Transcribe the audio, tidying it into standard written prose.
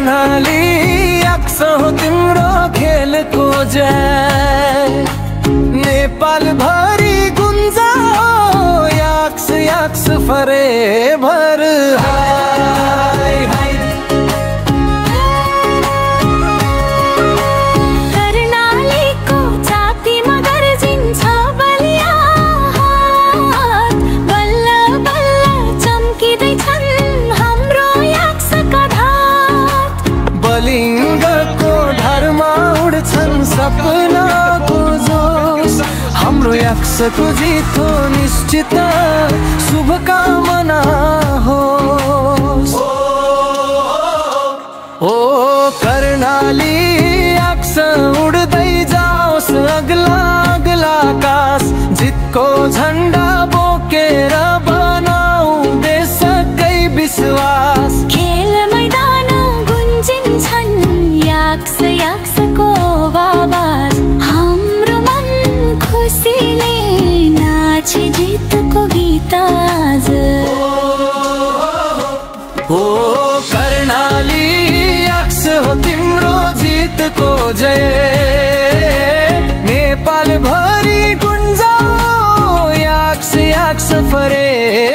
कर्णाली याक्स हो तिम्रो खेलको जय, नेपाल भरि गुन्जाओ याक्स याक्स फरेभर हाय हाय। कर्णालीको छातीमा गर्जिन्छ बलिया हात, बल्ल बल्ल चम्किँदैछन् हाम्रो याक्सका धात। बलिङ्गको धरमा उड्छन् सपनाको जोस, हाम्रो याक्सको जित हो निश्चित, शुभकामना होस्। ओ कर्णाली याक्स उड्दै जाओस् अग्ला अग्ला आकाश, जितको झन्डा बोकेर बनाऊ देशकै विश्वास। खेल मैदान गुन्जिन्छन् याक्स याक्सको आवाज, हाम्रो मन खुसीले नाचे जितको गीत आज। ओ कर्णाली याक्स हो तिम्रो जितको जय, नेपाल भरि गुन्जाओ याक्स याक्स फरे